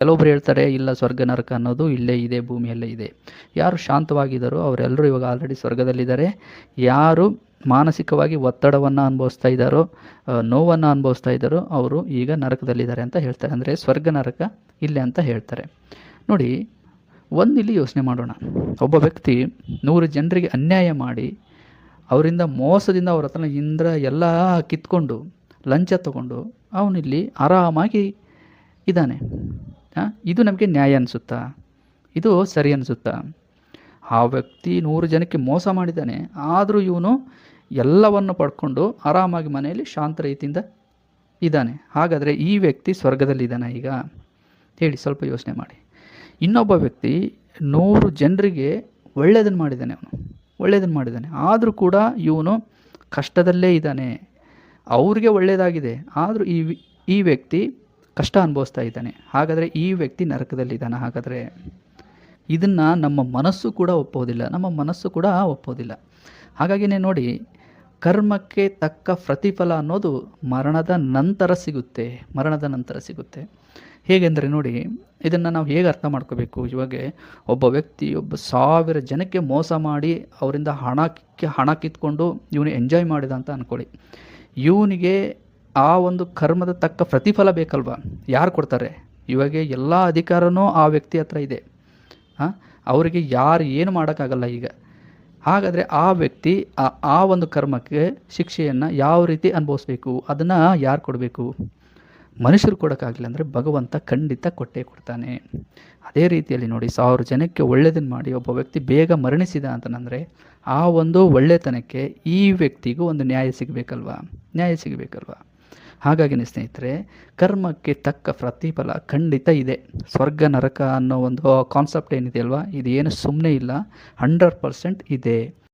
ಕೆಲವೊಬ್ರು ಹೇಳ್ತಾರೆ ಇಲ್ಲ, ಸ್ವರ್ಗ ನರಕ ಅನ್ನೋದು ಇಲ್ಲೇ ಇದೆ, ಭೂಮಿಯಲ್ಲೇ ಇದೆ. ಯಾರು ಶಾಂತವಾಗಿದ್ದಾರೋ ಅವರೆಲ್ಲರೂ ಇವಾಗ ಆಲ್ರೆಡಿ ಸ್ವರ್ಗದಲ್ಲಿದ್ದಾರೆ. ಯಾರು ಮಾನಸಿಕವಾಗಿ ಒತ್ತಡವನ್ನು ಅನುಭವಿಸ್ತಾ ಇದ್ದಾರೋ, ನೋವನ್ನು ಅನುಭವಿಸ್ತಾ ಇದ್ದಾರೋ ಅವರು ಈಗ ನರಕದಲ್ಲಿದ್ದಾರೆ ಅಂತ ಹೇಳ್ತಾರೆ. ಅಂದರೆ ಸ್ವರ್ಗ ನರಕ ಇಲ್ಲೇ ಅಂತ ಹೇಳ್ತಾರೆ. ನೋಡಿ, ಇಲ್ಲಿ ಯೋಚನೆ ಮಾಡೋಣ. ಒಬ್ಬ ವ್ಯಕ್ತಿ 100 ಜನರಿಗೆ ಅನ್ಯಾಯ ಮಾಡಿ ಅವರಿಂದ ಮೋಸದಿಂದ ಅವ್ರ ಹತ್ರ ಎಲ್ಲ ಕಿತ್ಕೊಂಡು ಲಂಚ ತಗೊಂಡು ಅವನಿಲ್ಲಿ ಆರಾಮಾಗಿ ಇದ್ದಾನೆ. ಇದು ನಮಗೆ ನ್ಯಾಯ ಅನಿಸುತ್ತಾ? ಇದು ಸರಿ ಅನಿಸುತ್ತಾ? ಆ ವ್ಯಕ್ತಿ 100 ಜನಕ್ಕೆ ಮೋಸ ಮಾಡಿದ್ದಾನೆ, ಆದರೂ ಇವನು ಎಲ್ಲವನ್ನು ಪಡ್ಕೊಂಡು ಆರಾಮಾಗಿ ಮನೆಯಲ್ಲಿ ಶಾಂತ ರೀತಿಯಿಂದ ಇದ್ದಾನೆ. ಹಾಗಾದರೆ ಈ ವ್ಯಕ್ತಿ ಸ್ವರ್ಗದಲ್ಲಿದ್ದಾನೆ ಈಗ? ಹೇಳಿ, ಸ್ವಲ್ಪ ಯೋಚನೆ ಮಾಡಿ. ಇನ್ನೊಬ್ಬ ವ್ಯಕ್ತಿ 100 ಜನರಿಗೆ ಒಳ್ಳೆಯದನ್ನು ಮಾಡಿದ್ದಾನೆ, ಒಳ್ಳೆಯದನ್ನು ಮಾಡಿದ್ದಾನೆ, ಆದರೂ ಕೂಡ ಇವನು ಕಷ್ಟದಲ್ಲೇ ಇದ್ದಾನೆ. ಅವ್ರಿಗೆ ಒಳ್ಳೆಯದಾಗಿದೆ, ಆದರೂ ಈ ವ್ಯಕ್ತಿ ಕಷ್ಟ ಅನುಭವಿಸ್ತಾ ಇದ್ದಾನೆ. ಹಾಗಾದರೆ ಈ ವ್ಯಕ್ತಿ ನರಕದಲ್ಲಿದ್ದಾನೆ. ಹಾಗಾದರೆ ಇದನ್ನು ನಮ್ಮ ಮನಸ್ಸು ಕೂಡ ಒಪ್ಪೋದಿಲ್ಲ. ಹಾಗಾಗಿನೇ ನೋಡಿ, ಕರ್ಮಕ್ಕೆ ತಕ್ಕ ಪ್ರತಿಫಲ ಅನ್ನೋದು ಮರಣದ ನಂತರ ಸಿಗುತ್ತೆ. ಹೇಗೆಂದರೆ ನೋಡಿ, ಇದನ್ನು ನಾವು ಹೇಗೆ ಅರ್ಥ ಮಾಡ್ಕೋಬೇಕು? ಇವಾಗ ಒಬ್ಬ ವ್ಯಕ್ತಿ 1000 ಜನಕ್ಕೆ ಮೋಸ ಮಾಡಿ ಅವರಿಂದ ಹಣ ಕಿತ್ಕೊಂಡು ಇವನು ಎಂಜಾಯ್ ಮಾಡಿದ ಅಂತ ಅಂದ್ಕೊಳ್ಳಿ. ಇವನಿಗೆ ಆ ಒಂದು ಕರ್ಮದ ತಕ್ಕ ಪ್ರತಿಫಲ ಬೇಕಲ್ವ? ಯಾರು ಕೊಡ್ತಾರೆ? ಇವಾಗ ಎಲ್ಲ ಅಧಿಕಾರನೂ ಆ ವ್ಯಕ್ತಿ ಹತ್ರ ಇದೆ. ಅವರಿಗೆ ಯಾರು ಏನು ಮಾಡೋಕ್ಕಾಗಲ್ಲ ಈಗ. ಹಾಗಾದರೆ ಆ ವ್ಯಕ್ತಿ ಆ ಒಂದು ಕರ್ಮಕ್ಕೆ ಶಿಕ್ಷೆಯನ್ನು ಯಾವ ರೀತಿ ಅನುಭವಿಸ್ಬೇಕು? ಅದನ್ನು ಯಾರು ಕೊಡಬೇಕು? ಮನುಷ್ಯರು ಕೊಡೋಕ್ಕಾಗಲಿಲ್ಲ ಅಂದರೆ ಭಗವಂತ ಖಂಡಿತ ಕೊಟ್ಟೇ ಕೊಡ್ತಾನೆ. ಅದೇ ರೀತಿಯಲ್ಲಿ ನೋಡಿ, 1000 ಜನಕ್ಕೆ ಒಳ್ಳೆಯದನ್ನು ಮಾಡಿ ಒಬ್ಬ ವ್ಯಕ್ತಿ ಬೇಗ ಮರಣಿಸಿದ ಅಂತಂದರೆ ಆ ಒಂದು ಒಳ್ಳೆತನಕ್ಕೆ ಈ ವ್ಯಕ್ತಿಗೂ ಒಂದು ನ್ಯಾಯ ಸಿಗಬೇಕಲ್ವ? ಹಾಗಾಗಿ ಸ್ನೇಹಿತರೆ, ಕರ್ಮಕ್ಕೆ ತಕ್ಕ ಪ್ರತಿಫಲ ಖಂಡಿತ ಇದೆ. ಸ್ವರ್ಗ ನರಕ ಅನ್ನೋ ಒಂದು ಕಾನ್ಸೆಪ್ಟ್ ಏನಿದೆ ಅಲ್ವಾ, ಇದೇನು ಸುಮ್ಮನೆ ಇಲ್ಲ, 100% ಇದೆ.